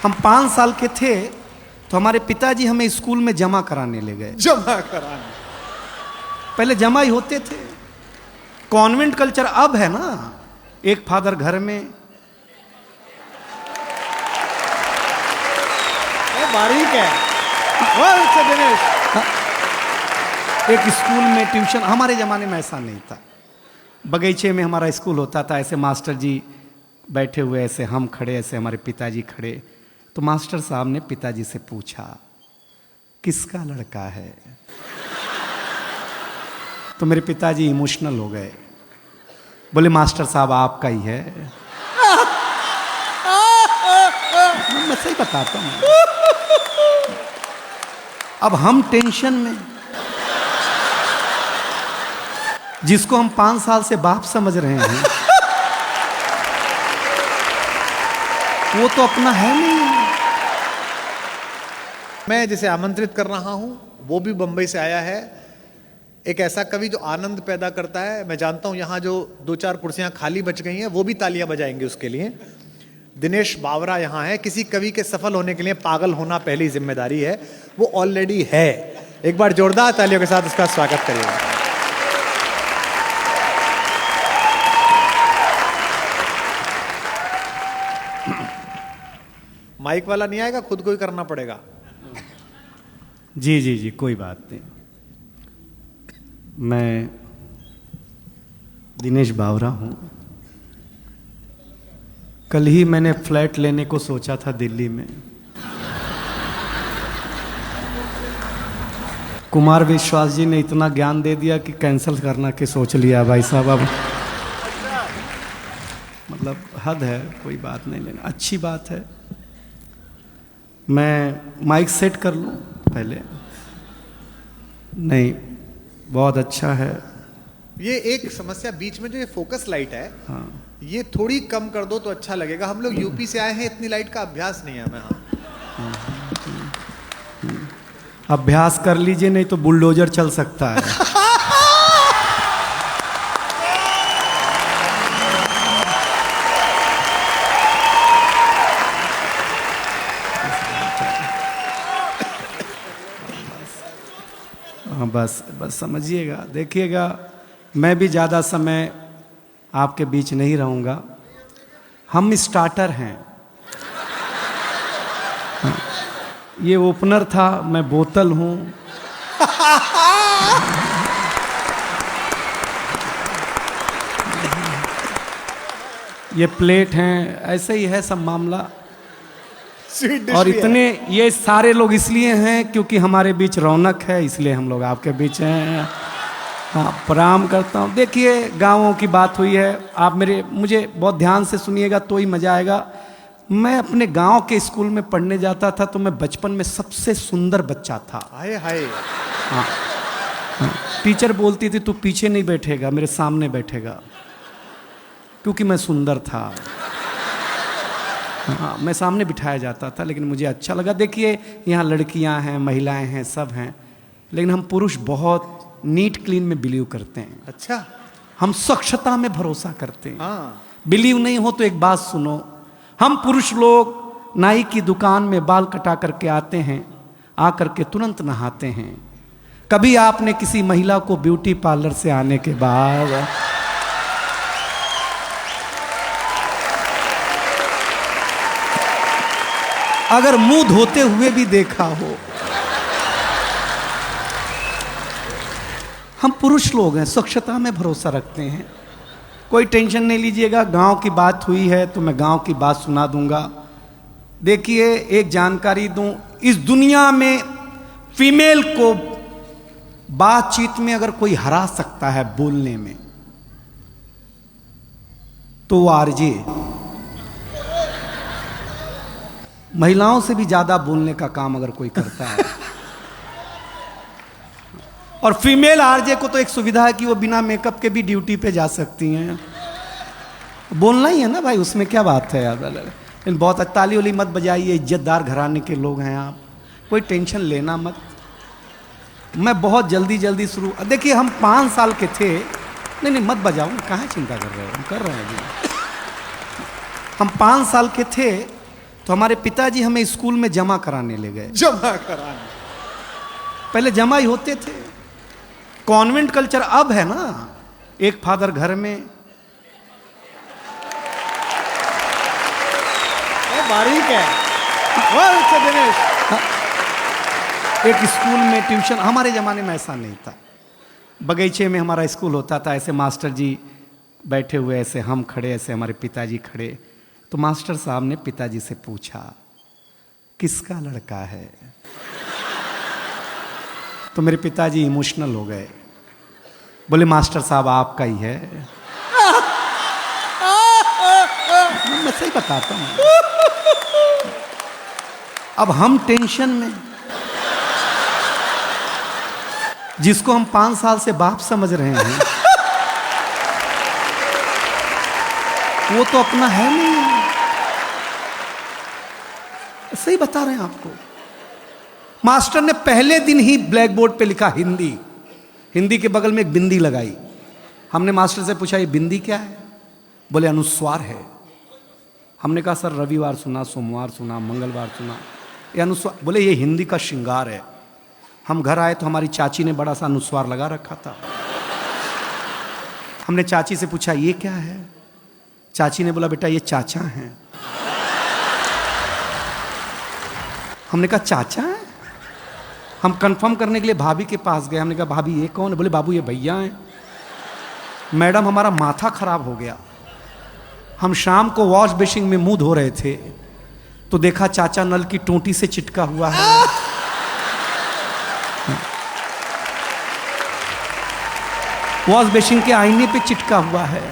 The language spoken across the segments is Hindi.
हम 5 साल के थे तो हमारे पिताजी हमें स्कूल में जमा कराने ले गए। जमा कराने? पहले जमा ही होते थे, कॉन्वेंट कल्चर अब है ना, एक फादर घर में। बारीक है दिनेश। एक स्कूल में ट्यूशन, हमारे जमाने में ऐसा नहीं था। बगीचे में हमारा स्कूल होता था, ऐसे मास्टर जी बैठे हुए, ऐसे हम खड़े, ऐसे हमारे पिताजी खड़े। तो मास्टर साहब ने पिताजी से पूछा किसका लड़का है। तो मेरे पिताजी इमोशनल हो गए, बोले मास्टर साहब आपका ही है। मैं सही बताता हूं। अब हम टेंशन में, जिसको हम 5 साल से बाप समझ रहे हैं वो तो अपना है नहीं। मैं जिसे आमंत्रित कर रहा हूं वो भी बंबई से आया है, एक ऐसा कवि जो आनंद पैदा करता है। मैं जानता हूं यहां जो 2-4 कुर्सियां खाली बच गई हैं वो भी तालियां बजाएंगे उसके लिए। दिनेश बावरा यहां है। किसी कवि के सफल होने के लिए पागल होना पहली जिम्मेदारी है, वो ऑलरेडी है। एक बार जोरदार तालियों के साथ उसका स्वागत करिएगा। माइक वाला नहीं आएगा, खुद को ही करना पड़ेगा। जी जी जी, कोई बात नहीं। मैं दिनेश बावरा हूँ। कल ही मैंने फ्लैट लेने को सोचा था दिल्ली में। कुमार विश्वास जी ने इतना ज्ञान दे दिया कि कैंसिल करना के सोच लिया भाई साहब। अब मतलब हद है, कोई बात नहीं लेना, अच्छी बात है। मैं माइक सेट कर लूँ पहले? नहीं, बहुत अच्छा है। ये एक समस्या बीच में जो ये फोकस लाइट है, हाँ, ये थोड़ी कम कर दो तो अच्छा लगेगा। हम लोग यूपी से आए हैं, इतनी लाइट का अभ्यास नहीं है हमें। अभ्यास कर लीजिए, नहीं तो बुलडोजर चल सकता है। हाँ, बस बस समझिएगा, देखिएगा मैं भी ज़्यादा समय आपके बीच नहीं रहूँगा। हम स्टार्टर हैं। हाँ, ये ओपनर था, मैं बोतल हूँ। ये प्लेट हैं, ऐसे ही है सब मामला। और इतने ये सारे लोग इसलिए हैं क्योंकि हमारे बीच रौनक है, इसलिए हम लोग आपके बीच हैं। हाँ, प्रणाम करता हूँ। देखिए, गाँवों की बात हुई है, आप मुझे बहुत ध्यान से सुनिएगा तो ही मज़ा आएगा। मैं अपने गांव के स्कूल में पढ़ने जाता था तो मैं बचपन में सबसे सुंदर बच्चा था। हाय हाय। हाँ, हाँ, टीचर बोलती थी तू पीछे नहीं बैठेगा, मेरे सामने बैठेगा, क्योंकि मैं सुंदर था। हाँ, मैं सामने बिठाया जाता था, लेकिन मुझे अच्छा लगा। देखिए, यहाँ लड़कियाँ हैं, महिलाएं हैं, सब हैं, लेकिन हम पुरुष बहुत नीट क्लीन में बिलीव करते हैं। अच्छा, हम स्वच्छता में भरोसा करते हैं। हाँ। बिलीव नहीं हो तो एक बात सुनो, हम पुरुष लोग नाई की दुकान में बाल कटा करके आते हैं, आकर के तुरंत नहाते हैं। कभी आपने किसी महिला को ब्यूटी पार्लर से आने के बाद अगर मुंह धोते हुए भी देखा हो? हम पुरुष लोग हैं, स्वच्छता में भरोसा रखते हैं। कोई टेंशन नहीं लीजिएगा, गांव की बात हुई है तो मैं गांव की बात सुना दूंगा। देखिए, एक जानकारी दूं, इस दुनिया में फीमेल को बातचीत में अगर कोई हरा सकता है बोलने में, तो वो आरजे। महिलाओं से भी ज्यादा बोलने का काम अगर कोई करता है। और फीमेल आरजे को तो एक सुविधा है कि वो बिना मेकअप के भी ड्यूटी पे जा सकती हैं। बोलना ही है ना भाई, उसमें क्या बात है यार। लेकिन बहुत ताली वाली मत बजाइए, इज्जतदार घराने के लोग हैं आप, कोई टेंशन लेना मत। मैं बहुत जल्दी शुरू, देखिए हम 5 साल के थे। नहीं मत बजाओ, कहाँ चिंता कर रहे हो, हम कर रहे हैं। हम 5 साल के थे तो हमारे पिताजी हमें स्कूल में जमा कराने ले गए। जमा कराने, पहले जमा ही होते थे, कॉन्वेंट कल्चर अब है ना, एक फादर घर में। बारीक है। वाह दिनेश। एक स्कूल में ट्यूशन, हमारे जमाने में ऐसा नहीं था। बगीचे में हमारा स्कूल होता था, ऐसे मास्टर जी बैठे हुए, ऐसे हम खड़े, ऐसे हमारे पिताजी खड़े। तो मास्टर साहब ने पिताजी से पूछा किसका लड़का है? तो मेरे पिताजी इमोशनल हो गए, बोले मास्टर साहब आपका ही है। मैं सही बताता हूं, अब हम टेंशन में, जिसको हम 5 साल से बाप समझ रहे हैं वो तो अपना है नहीं। सही बता रहे हैं आपको। मास्टर ने पहले दिन ही ब्लैक बोर्ड पे लिखा हिंदी, हिंदी के बगल में एक बिंदी लगाई। हमने मास्टर से पूछा ये बिंदी क्या है? बोले अनुस्वार है। हमने कहा सर रविवार सुना, सोमवार सुना, मंगलवार सुना, ये अनुस्वार। बोले ये हिंदी का श्रृंगार है। हम घर आए तो हमारी चाची ने बड़ा सा अनुस्वार लगा रखा था। हमने चाची से पूछा ये क्या है? चाची ने बोला बेटा ये चाचा हैं। हमने कहा चाचा है? हम कंफर्म करने के लिए भाभी के पास गए। हमने कहा भाभी ये कौन है? बोले बाबू ये भैया हैं। मैडम हमारा माथा खराब हो गया। हम शाम को वॉश बेसिन में मुंह धो रहे थे तो देखा चाचा नल की टोंटी से चिटका हुआ है। वॉश बेसिन के आईने पे चिटका हुआ है।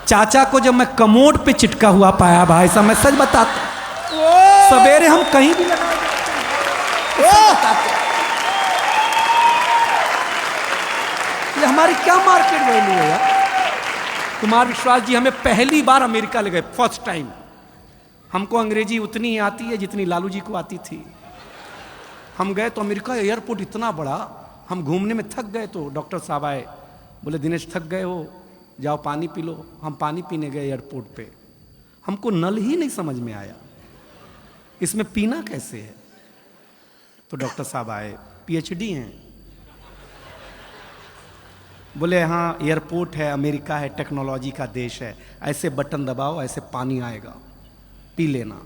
चाचा को जब मैं कमोड पे चिटका हुआ पाया भाई साहब, मैं सच बताता, सवेरे हम कहीं भी लगा ये हमारी क्या मार्केट वैल्यू है यार। कुमार विश्वास जी हमें पहली बार अमेरिका ले गए, फर्स्ट टाइम। हमको अंग्रेजी उतनी ही आती है जितनी लालू जी को आती थी। हम गए तो अमेरिका एयरपोर्ट इतना बड़ा, हम घूमने में थक गए तो डॉक्टर साहब आए, बोले दिनेश थक गए हो, जाओ पानी पी लो। हम पानी पीने गए एयरपोर्ट पे, हमको नल ही नहीं समझ में आया, इसमें पीना कैसे है। तो डॉक्टर साहब आए, पीएचडी हैं, बोले हाँ एयरपोर्ट है, अमेरिका है, टेक्नोलॉजी का देश है, ऐसे बटन दबाओ ऐसे पानी आएगा, पी लेना।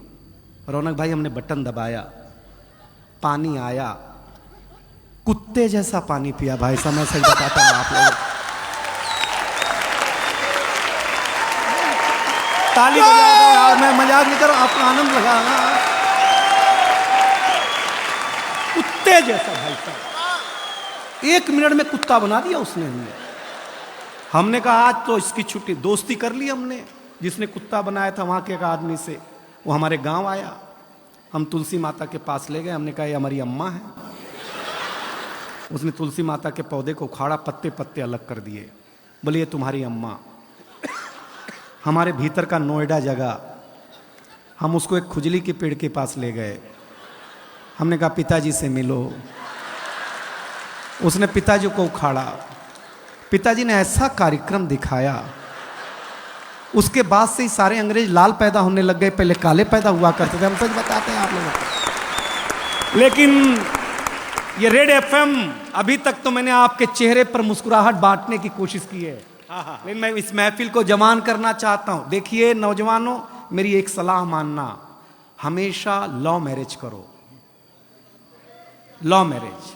रौनक भाई हमने बटन दबाया, पानी आया, कुत्ते जैसा पानी पिया भाई साहब, मैं सही बताता हूँ आप लोग। ताली बजाओ यार, मैं मजाक नहीं कर रहा, आपको आनंद लगा। कुत्ते जैसा भाई साहब, 1 मिनट में कुत्ता बना दिया उसने। हमने कहा आज तो इसकी छुट्टी, दोस्ती कर ली हमने। जिसने कुत्ता बनाया था वहां के एक आदमी से, वो हमारे गांव आया, हम तुलसी माता के पास ले गए। हमने कहा ये हमारी अम्मा है। उसने तुलसी माता के पौधे को उखाड़ा, पत्ते पत्ते अलग कर दिए, बोले ये तुम्हारी अम्मा। हमारे भीतर का नोएडा जगह, हम उसको एक खुजली के पेड़ के पास ले गए। हमने कहा पिताजी से मिलो। उसने पिताजी को उखाड़ा, पिताजी ने ऐसा कार्यक्रम दिखाया, उसके बाद से ही सारे अंग्रेज लाल पैदा होने लग गए, पहले काले पैदा हुआ करते थे। हम सच बताते हैं आप लोगों को। लेकिन ये रेड एफएम, अभी तक तो मैंने आपके चेहरे पर मुस्कुराहट बांटने की कोशिश की है, लेकिन मैं इस महफिल को जवान करना चाहता हूं। देखिए नौजवानों, मेरी एक सलाह मानना, हमेशा लव मैरिज करो, लव मैरिज।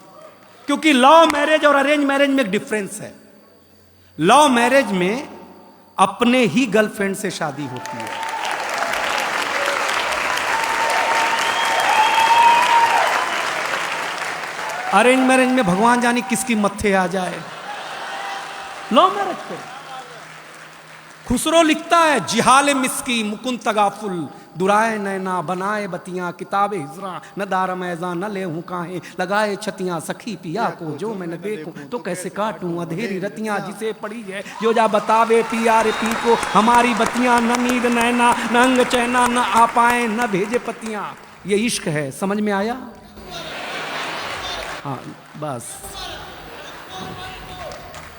क्योंकि लव मैरिज और अरेंज मैरिज में एक डिफरेंस है। लव मैरिज में अपने ही गर्लफ्रेंड से शादी होती है, अरेंज मैरिज में भगवान जाने किसकी मत्थे आ जाए। लव मैरिज करो। खुसरो लिखता है जिहाल मिस्की मुकुंद तगाफुल, दुराए नैना बनाए बतियां, किताबे हिजरा न दार मैजा न ले हूं काहे, लगाए छतियां सखी पिया को जो मैं न देखूं तो कैसे काटूं अधेरी रतियां, जिसे पड़ी है जो जा बतावे पिया रे पी को, हमारी बतियां न नींद नैना न अंग चैना, न आ पाए न भेजे पतियां। ये इश्क है, समझ में आया? हाँ बस,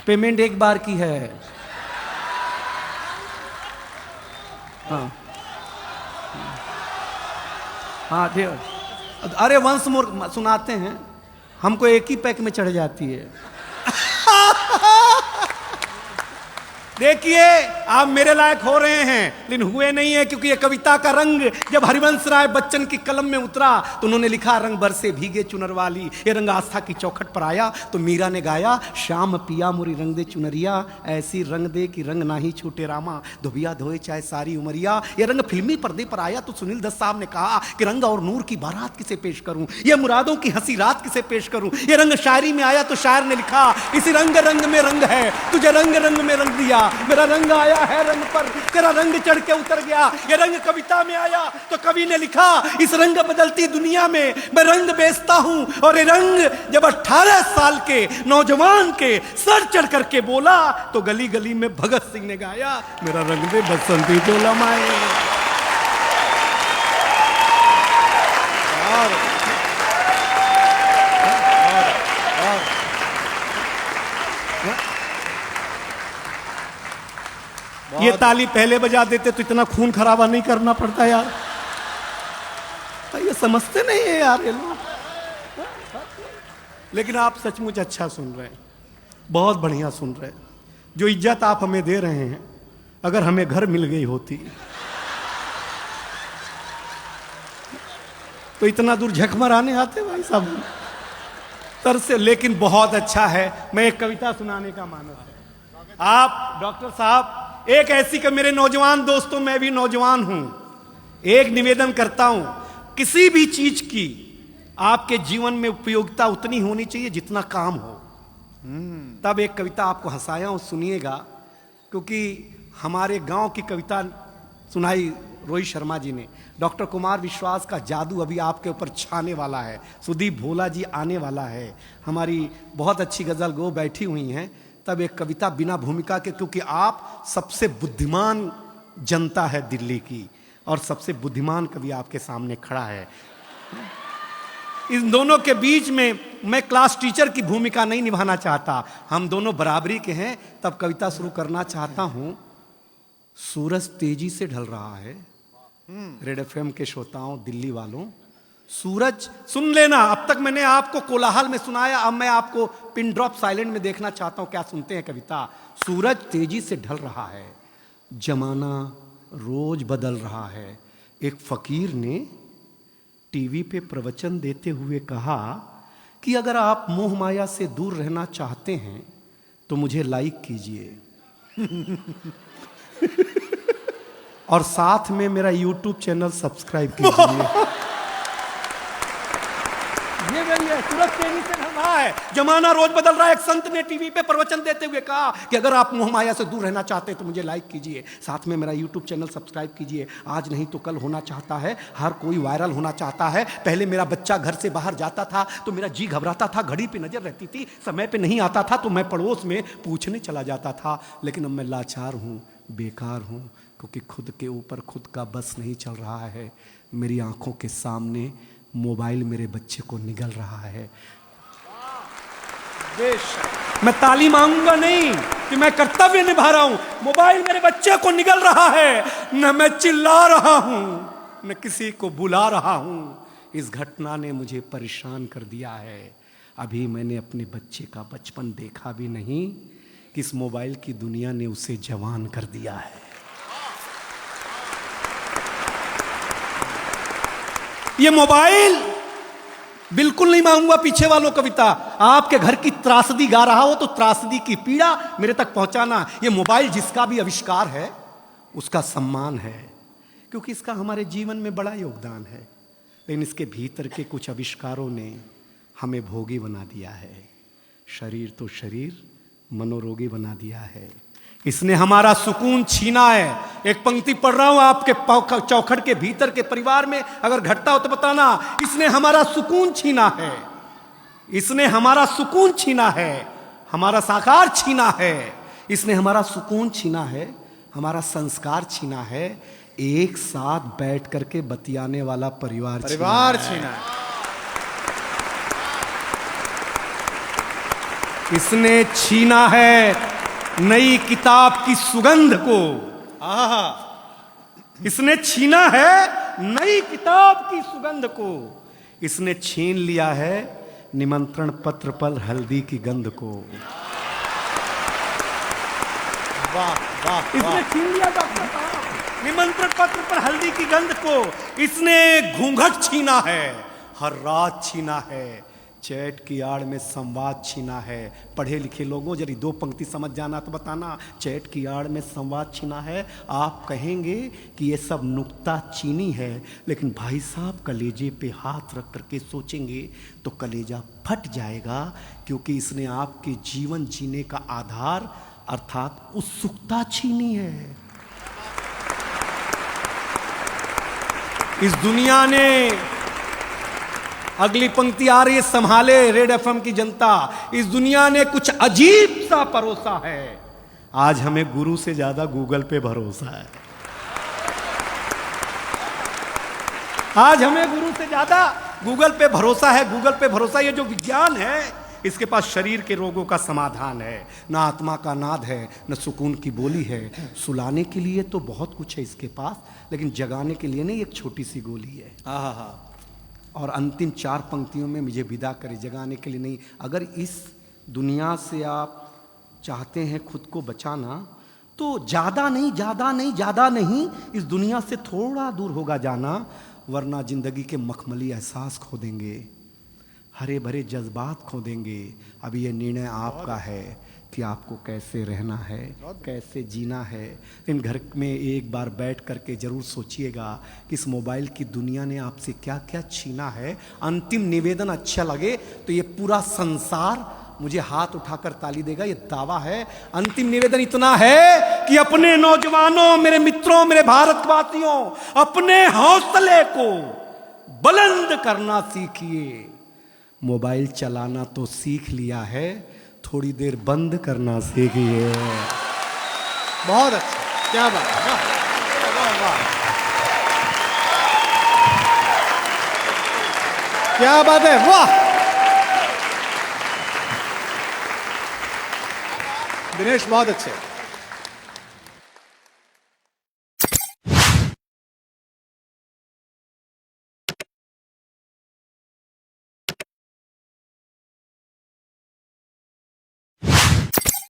पेमेंट एक बार की है। हाँ हाँ ठीक। अरे वंस मोर सुनाते हैं, हमको एक ही पैक में चढ़ जाती है। देखिए आप मेरे लायक हो रहे हैं, लेकिन हुए नहीं है, क्योंकि ये कविता का रंग जब हरिवंश राय बच्चन की कलम में उतरा तो उन्होंने लिखा रंग बरसे भीगे चुनर वाली। ये रंग आस्था की चौखट पर आया तो मीरा ने गाया, श्याम पिया मोरी रंग दे चुनरिया, ऐसी रंग दे कि रंग ना ही छूटे रामा, धोबिया धोए चाहे सारी उमरिया। ये रंग फिल्मी पर्दे पर आया तो सुनील दत्त साहब ने कहा कि रंग और नूर की बारात किसे पेश करूं, ये मुरादों की हंसी रात किसे पेश करूं। ये रंग शायरी में आया तो शायर ने लिखा, इसी रंग रंग में रंग है, तुझे रंग रंग में रंग दिया, मेरा रंग आया है रंग पर, तेरा रंग चढ़ के उतर गया। ये रंग कविता में आया तो कवि ने लिखा, इस रंग बदलती दुनिया में मैं रंग बेचता हूं। और ये रंग जब 18 साल के नौजवान के सर चढ़ करके बोला तो गली गली में भगत सिंह ने गाया, मेरा रंग दे बसंती डोला माए। ये ताली पहले बजा देते तो इतना खून खराबा नहीं करना पड़ता यार। ये समझते नहीं है यार ये लोग। लेकिन आप सचमुच अच्छा सुन रहे हैं, बहुत बढ़िया सुन रहे हैं। जो इज्जत आप हमें दे रहे हैं, अगर हमें घर मिल गई होती तो इतना दूर झक मराने आते भाई साहब तर से। लेकिन बहुत अच्छा है, मैं एक कविता सुनाने का मानस है। आप डॉक्टर साहब एक ऐसी कि मेरे नौजवान दोस्तों, मैं भी नौजवान हूं, एक निवेदन करता हूं, किसी भी चीज की आपके जीवन में उपयोगिता उतनी होनी चाहिए जितना काम हो। तब एक कविता आपको हंसाया हूं, सुनिएगा, क्योंकि हमारे गांव की कविता सुनाई रोहित शर्मा जी ने। डॉक्टर कुमार विश्वास का जादू अभी आपके ऊपर छाने वाला है, सुदीप भोला जी आने वाला है, हमारी बहुत अच्छी गजल गो बैठी हुई हैं। तब एक कविता बिना भूमिका के, क्योंकि आप सबसे बुद्धिमान जनता है दिल्ली की और सबसे बुद्धिमान कवि आपके सामने खड़ा है। इन दोनों के बीच में मैं क्लास टीचर की भूमिका नहीं निभाना चाहता, हम दोनों बराबरी के हैं। तब कविता शुरू करना चाहता हूं। सूरज तेजी से ढल रहा है, रेड एफएम के श्रोताओं, दिल्ली वालों, सूरज सुन लेना। अब तक मैंने आपको कोलाहल में सुनाया, अब मैं आपको पिन ड्रॉप साइलेंट में देखना चाहता हूं क्या सुनते हैं कविता। सूरज तेजी से ढल रहा है, जमाना रोज बदल रहा है। एक फकीर ने टीवी पे प्रवचन देते हुए कहा कि अगर आप मोह माया से दूर रहना चाहते हैं तो मुझे लाइक कीजिए और साथ में मेरा यूट्यूब चैनल सब्सक्राइब कीजिए। ये सूरज तेजी से ढल रहा है, जमाना रोज बदल रहा है। एक संत ने टीवी पे प्रवचन देते हुए कहा कि अगर आप मोह माया से दूर रहना चाहते हैं तो मुझे लाइक कीजिए, साथ में मेरा यूट्यूब चैनल सब्सक्राइब कीजिए। आज नहीं तो कल होना चाहता है, हर कोई वायरल होना चाहता है। पहले मेरा बच्चा घर से बाहर जाता था तो मेरा जी घबराता था, घड़ी पे नजर रहती थी, समय पे नहीं आता था तो मैं पड़ोस में पूछने चला जाता था। लेकिन अब मैं लाचार हूँ, बेकार हूँ, क्योंकि खुद के ऊपर खुद का बस नहीं चल रहा है। मेरी आंखों के सामने मोबाइल मेरे बच्चे को निगल रहा है। मैं ताली मांगूंगा नहीं कि मैं कर्तव्य निभा रहा हूं, मोबाइल मेरे बच्चे को निगल रहा है। न मैं चिल्ला रहा हूं, न किसी को बुला रहा हूं। इस घटना ने मुझे परेशान कर दिया है। अभी मैंने अपने बच्चे का बचपन देखा भी नहीं कि इस मोबाइल की दुनिया ने उसे जवान कर दिया है। ये मोबाइल बिल्कुल नहीं मांगूंगा पीछे वालों कविता, आपके घर की त्रासदी गा रहा हो तो त्रासदी की पीड़ा मेरे तक पहुंचाना। ये मोबाइल जिसका भी आविष्कार है उसका सम्मान है, क्योंकि इसका हमारे जीवन में बड़ा योगदान है। लेकिन इसके भीतर के कुछ आविष्कारों ने हमें भोगी बना दिया है। शरीर तो शरीर, मनोरोगी बना दिया है। इसने हमारा सुकून छीना है। एक पंक्ति पढ़ रहा हूं आपके चौखट के भीतर के परिवार में अगर घटता हो तो बताना। इसने हमारा सुकून छीना है, इसने हमारा सुकून छीना है, हमारा साकार छीना है। इसने हमारा सुकून छीना है, हमारा संस्कार छीना है, एक साथ बैठ करके बतियाने वाला परिवार छीना है। इसने छीना है नई किताब की सुगंध को। इसने छीना है नई किताब की सुगंध को, इसने छीन लिया है निमंत्रण पत्र पर हल्दी की गंध को। वाह वाह, इसने छीन लिया डॉक्टर साहब निमंत्रण पत्र पर हल्दी की गंध को। इसने घूंघट छीना है, हर रात छीना है, चैट की आड़ में संवाद छीना है। पढ़े लिखे लोगों जरी दो पंक्ति समझ जाना तो बताना, चैट की आड़ में संवाद छीना है। आप कहेंगे कि ये सब नुक्ता चीनी है, लेकिन भाई साहब कलेजे पे हाथ रख करके सोचेंगे तो कलेजा फट जाएगा, क्योंकि इसने आपके जीवन जीने का आधार अर्थात उत्सुकता छीनी है। इस दुनिया ने, अगली पंक्ति आ रही है, संभाले रेड एफएम की जनता, इस दुनिया ने कुछ अजीब सा परोसा है। आज हमें गुरु से ज्यादा गूगल पे भरोसा है। आज हमें गुरु से ज्यादा गूगल पे भरोसा है। गूगल पे भरोसा, ये जो विज्ञान है इसके पास शरीर के रोगों का समाधान है, ना आत्मा का नाद है, न सुकून की बोली है। सुलाने के लिए तो बहुत कुछ है इसके पास, लेकिन जगाने के लिए नहीं, एक छोटी सी गोली है। और अंतिम 4 पंक्तियों में मुझे विदा करे, जगाने के लिए नहीं। अगर इस दुनिया से आप चाहते हैं खुद को बचाना, तो ज़्यादा नहीं, ज़्यादा नहीं, ज़्यादा नहीं, इस दुनिया से थोड़ा दूर होगा जाना, वरना जिंदगी के मखमली एहसास खो देंगे, हरे भरे जज्बात खो देंगे। अब ये निर्णय आपका है कि आपको कैसे रहना है, कैसे जीना है। इन घर में एक बार बैठ करके जरूर सोचिएगा कि इस मोबाइल की दुनिया ने आपसे क्या क्या छीना है। अंतिम निवेदन अच्छा लगे तो ये पूरा संसार मुझे हाथ उठाकर ताली देगा, ये दावा है। अंतिम निवेदन इतना है कि अपने नौजवानों, मेरे मित्रों, मेरे भारतवासियों, अपने हौसले को बुलंद करना सीखिए। मोबाइल चलाना तो सीख लिया है, थोड़ी देर बंद करना सीखिए। बहुत अच्छा, क्या बात है, वाह वाह, क्या बात है, वाह। दिनेश बहुत अच्छे।